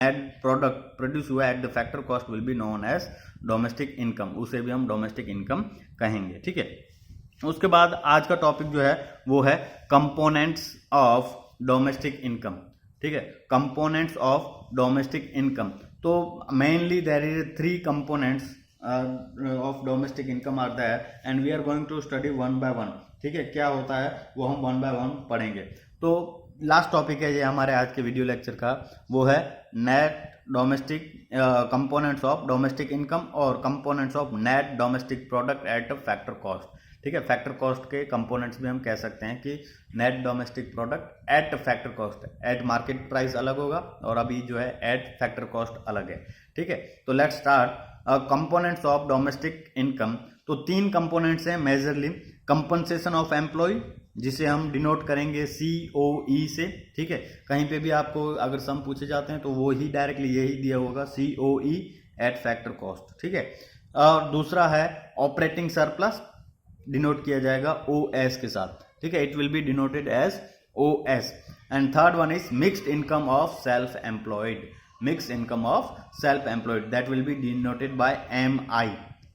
Net product produce हुआ at the factor cost will be known as domestic income, उसे भी हम domestic income कहेंगे। ठीक है, उसके बाद आज का टॉपिक जो है वो है कंपोनेंट्स ऑफ डोमेस्टिक इनकम। ठीक है, कंपोनेंट्स ऑफ डोमेस्टिक इनकम। तो mainly there is 3 components of domestic income are there and we are going to study one by one. ठीक है, क्या होता है वो हम वन बाय वन पढ़ेंगे। तो लास्ट टॉपिक है ये हमारे आज के वीडियो लेक्चर का, वो है net domestic components of domestic income और components of net domestic product at factor cost. ठीक है, फैक्टर कॉस्ट के कंपोनेंट्स भी हम कह सकते हैं कि net domestic product at factor cost, eight market price अलग होगा और अभी जो है एट फैक्टर कॉस्ट अलग है। ठीक है, तो let's start components of domestic income. तो 3 कंपोनेंट्स हैं मेजरली। कंपनसेशन ऑफ एम्प्लॉय, जिसे हम डिनोट करेंगे COE से। ठीक है, कहीं पे भी आपको अगर सम पूछे जाते हैं तो वो ही डायरेक्टली यही दिया होगा COE एट फैक्टर कॉस्ट। ठीक है, और दूसरा है ऑपरेटिंग सरप्लस, डिनोट किया जाएगा OS के साथ। ठीक है, it will be denoted as OS। And third one is mixed income of self employed, mixed income of self employed, that will be denoted by MI।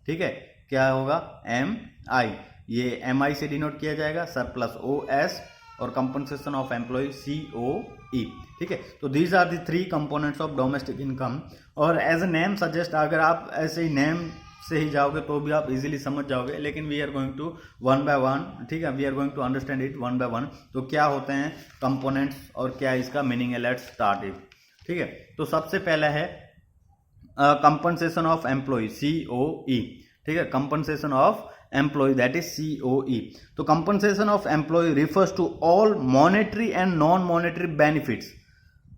ठीक है, क्या होगा MI, ये MI से डिनोट किया जाएगा, सरप्लस OS और compensation of employ COE। ठीक है, तो these are the 3 components of domestic income. और एज अ नेम सजेस्ट, अगर आप ऐसे ही नेम से ही जाओगे तो भी आप इजीली समझ जाओगे, लेकिन we are going to one by one. ठीक है, we are going to understand it one by one. तो क्या होते हैं कंपोनेंट्स और क्या इसका मीनिंग है, लेट्स स्टार्ट इट। ठीक है, तो सबसे पहला है कंपनसेशन ऑफ एम्प्लॉय COE। ठीक है, compensation of employ that is COE। तो compensation of employ refers to all monetary and non monetary benefits,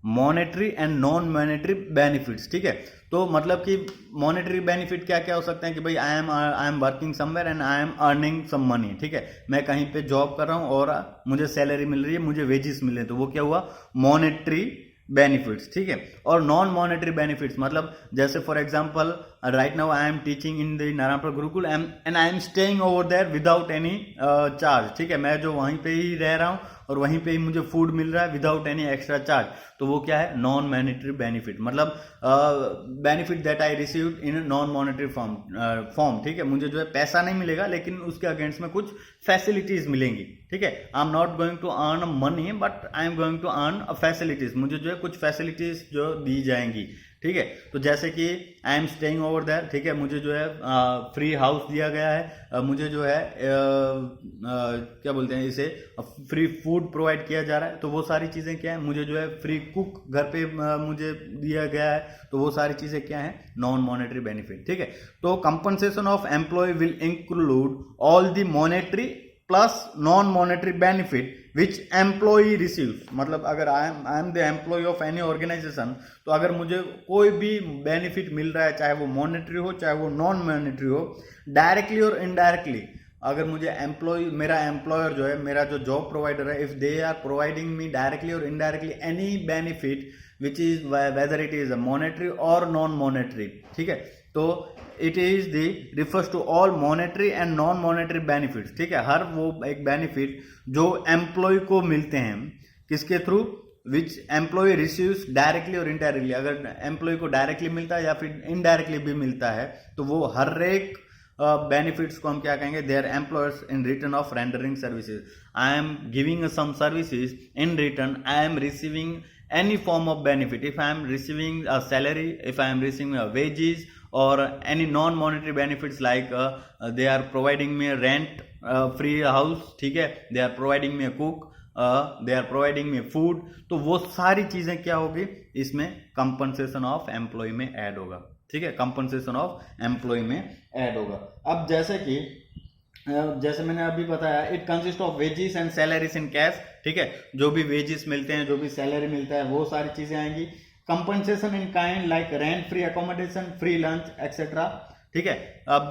monetary and non monetary benefits. ठीक है, तो मतलब कि मॉनेटरी बेनिफिट क्या क्या हो सकते हैं कि भाई I am working somewhere and I am earning some money. ठीक है, मैं कहीं पे जॉब कर रहा हूं और मुझे सैलरी मिल रही है, मुझे वेजेस मिल रहे हैं, तो वो क्या हुआ मॉनेटरी बेनिफिट्स। ठीक है, और नॉन मॉनेटरी बेनिफिट्स मतलब जैसे for example right now I am teaching in the Narayanpur Gurukul and I am staying over there without any charge. ठीक है, मैं जो वहीं पे ही रह रहा हूँ और वहीं पे ही मुझे फूड मिल रहा है विदाउट एनी एक्स्ट्रा चार्ज, तो वो क्या है नॉन मॉनेटरी बेनिफिट, मतलब benefit that I received in non monetary form. ठीक है, मुझे जो है पैसा नहीं मिलेगा लेकिन उसके अगेंस्ट में कुछ फैसिलिटीज मिलेंगी। ठीक है, I am not going to earn money but I am going to earn facilities, मुझे जो है कुछ फैसिलिटीज जो दी जाएंगी। ठीक है, तो जैसे कि I am staying over there, ठीक है, मुझे जो है फ्री हाउस दिया गया है, मुझे जो है क्या बोलते हैं इसे फ्री फूड प्रोवाइड किया जा रहा है, तो वो सारी चीज़ें क्या है, मुझे जो है फ्री कुक घर पे मुझे दिया गया है, तो वो सारी चीज़ें क्या है नॉन मॉनेटरी बेनिफिट। ठीक है, तो compensation of employ will include all the monetary plus non monetary benefit which employee receives, मतलब अगर I am the employ of any organisation, तो अगर मुझे कोई भी बेनिफिट मिल रहा है चाहे वो मॉनेटरी हो चाहे वो नॉन मॉनेटरी हो, डायरेक्टली और इनडायरेक्टली, अगर मुझे मेरा एम्प्लॉयर जो है, मेरा जो जॉब प्रोवाइडर है, if they are providing me directly और indirectly any benefit which is whether it is monetary और नॉन मॉनेटरी। ठीक है, तो it is the refers to all monetary and non monetary benefits. ठीक है, हर वो एक बेनिफिट जो एम्प्लॉय को मिलते हैं किसके थ्रू, विच एम्प्लॉय रिसीव्स डायरेक्टली और इनडायरेक्टली, अगर एम्प्लॉय को डायरेक्टली मिलता है या फिर इनडायरेक्टली भी मिलता है, तो वो हर एक बेनिफिट्स को हम क्या कहेंगे, their employers in return of rendering services. I am giving some services, in return I am receiving any form of benefit. If I am receiving a salary, if I am receiving a wages or any non monetary benefits like they are providing me a rent, free house, ठीक है, they are providing me a cook, they are providing me food, तो वो सारी चीजें क्या होगी इसमें compensation of employ में ऐड होगा। ठीक है, कंपनसेशन ऑफ एम्प्लॉय में ऐड होगा। अब जैसे मैंने अभी बताया, it consist of wages and salaries in cash. ठीक है, जो भी वेजेस मिलते हैं, जो भी सैलरी मिलता है, वो सारी चीजें आएंगी। Compensation in kind like rent, free accommodation, free lunch etcetera. ठीक है, अब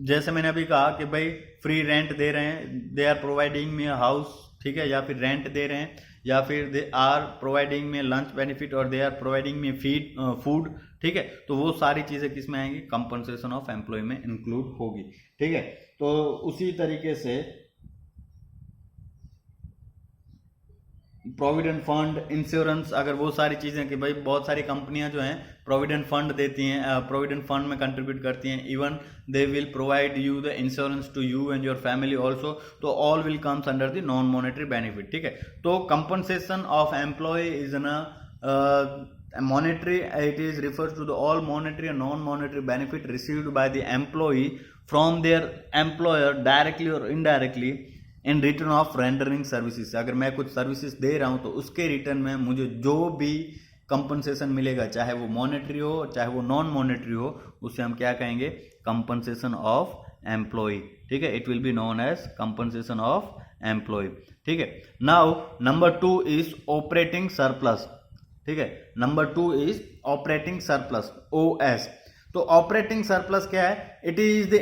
जैसे मैंने अभी कहा कि भाई फ्री रेंट दे रहे हैं, they are providing me house, ठीक है, या फिर रेंट दे रहे हैं, या फिर दे आर प्रोवाइडिंग में लंच बेनिफिट और दे आर प्रोवाइडिंग में फूड। ठीक है, तो वो सारी चीजें किस में आएंगी, कंपनसेशन ऑफ एम्प्लॉय में इंक्लूड होगी। ठीक है, तो उसी तरीके से प्रोविडेंट फंड, इंश्योरेंस, अगर वो सारी चीज़ें कि भाई बहुत सारी कंपनियां जो हैं प्रोविडेंट फंड देती हैं, प्रोविडेंट फंड में कंट्रीब्यूट करती हैं, even they will provide you the insurance to you and your family also, तो all will comes under the non monetary benefit, ठीक है। तो कंपनसेशन ऑफ एम्प्लॉय इज न monetary, it is refers to the all monetary and non-monetary benefit received by the employee from their employer directly or indirectly in return of rendering services। अगर मैं कुछ services दे रहा हूं तो उसके return में मुझे जो भी कंपनसेशन मिलेगा, चाहे वो मॉनेटरी हो चाहे वो नॉन मॉनेटरी हो, उसे हम क्या कहेंगे, कंपनसेशन ऑफ एम्प्लॉय, ठीक है। It will be known as compensation of employ, ठीक है। Now number 2 is operating surplus, ठीक है। Number 2 is operating surplus, OS। तो ऑपरेटिंग सरप्लस क्या है, it is the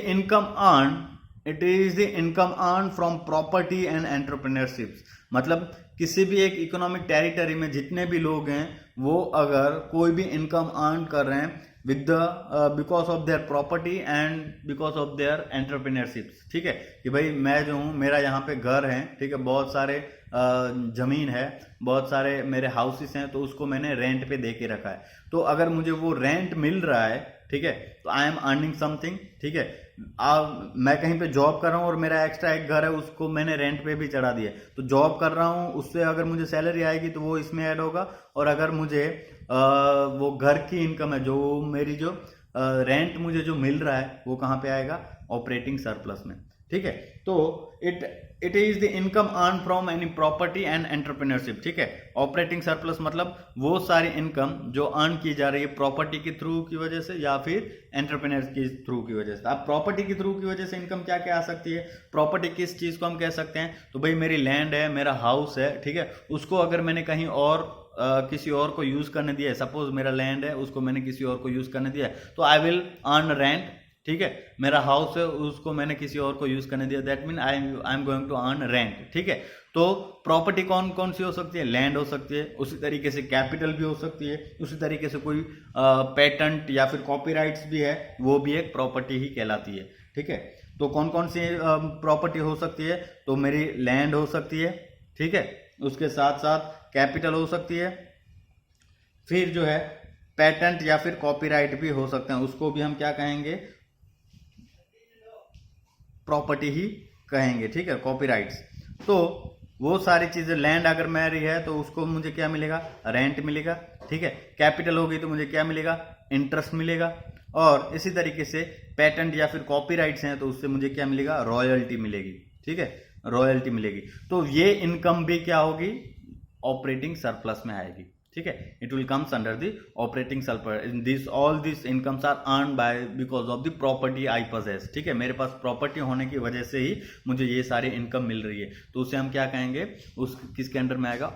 income earn from property and entrepreneurship. मतलब किसी भी एक इकोनॉमिक टेरिटरी में जितने भी लोग हैं वो अगर कोई भी इनकम अर्न कर रहे हैं with the because of their property and because of their entrepreneurship, ठीक है। कि भाई मैं जो हूँ, मेरा यहाँ पे घर है, ठीक है, बहुत सारे जमीन है, बहुत सारे मेरे हाउसेस हैं, तो उसको मैंने रेंट पे दे के रखा है। तो अगर मुझे वो रेंट मिल रहा है, ठीक है, तो आई एम अर्निंग समथिंग, ठीक है। मैं कहीं पे जॉब कर रहा हूँ और मेरा एक्स्ट्रा एक घर है, उसको मैंने रेंट पे भी चढ़ा दिया, तो जॉब कर रहा हूँ, उससे अगर मुझे सैलरी आएगी तो वो इसमें ऐड होगा। और अगर मुझे वो घर की इनकम है, जो मेरी जो रेंट मुझे जो मिल रहा है, वो कहाँ पे आएगा, ऑपरेटिंग सरप्लस में, ठीक है। तो it is the income earn from any property and entrepreneurship, ठीक है। ऑपरेटिंग सरप्लस मतलब वो सारी इनकम जो अर्न की जा रही है प्रॉपर्टी के थ्रू की वजह से या फिर एंटरप्रेन्योर के थ्रू की वजह से। अब प्रॉपर्टी के थ्रू की वजह से इनकम क्या क्या आ सकती है, प्रॉपर्टी किस चीज को हम कह सकते हैं, तो भाई मेरी लैंड है, मेरा हाउस है, ठीक है, उसको अगर मैंने कहीं और किसी और को यूज करने दिया है, सपोज मेरा लैंड है, उसको मैंने किसी और को यूज करने दिया है, तो आई विल अर्न रेंट, ठीक है। मेरा हाउस है, उसको मैंने किसी और को यूज करने दिया, that mean I am going to earn rent, ठीक है। तो प्रॉपर्टी कौन कौन सी हो सकती है, लैंड हो सकती है, उसी तरीके से कैपिटल भी हो सकती है, उसी तरीके से कोई पेटेंट या फिर कॉपीराइट्स भी है, वो भी एक प्रॉपर्टी ही कहलाती है, ठीक है। तो कौन कौन सी प्रॉपर्टी हो सकती है, तो मेरी लैंड हो सकती है, ठीक है, उसके साथ साथ कैपिटल हो सकती है, फिर जो है पेटेंट या फिर कॉपीराइट भी हो सकते हैं, उसको भी हम क्या कहेंगे, प्रॉपर्टी ही कहेंगे, ठीक है, कॉपीराइट्स। तो वो सारी चीजें, लैंड अगर मेरी है तो उसको मुझे क्या मिलेगा, रेंट मिलेगा, ठीक है। कैपिटल होगी तो मुझे क्या मिलेगा, इंटरेस्ट मिलेगा। और इसी तरीके से पेटेंट या फिर कॉपीराइट्स हैं तो उससे मुझे क्या मिलेगा, रॉयल्टी मिलेगी, ठीक है, रॉयल्टी मिलेगी। तो ये इनकम भी क्या होगी, ऑपरेटिंग सरप्लस में आएगी, ठीक है। It will comes under the operating surplus. This all this incomes are earn by because of the property I possess, ठीक है। मेरे पास प्रॉपर्टी होने की वजह से ही मुझे ये सारी इनकम मिल रही है, तो उसे हम क्या कहेंगे, उस किसके अंडर में आएगा,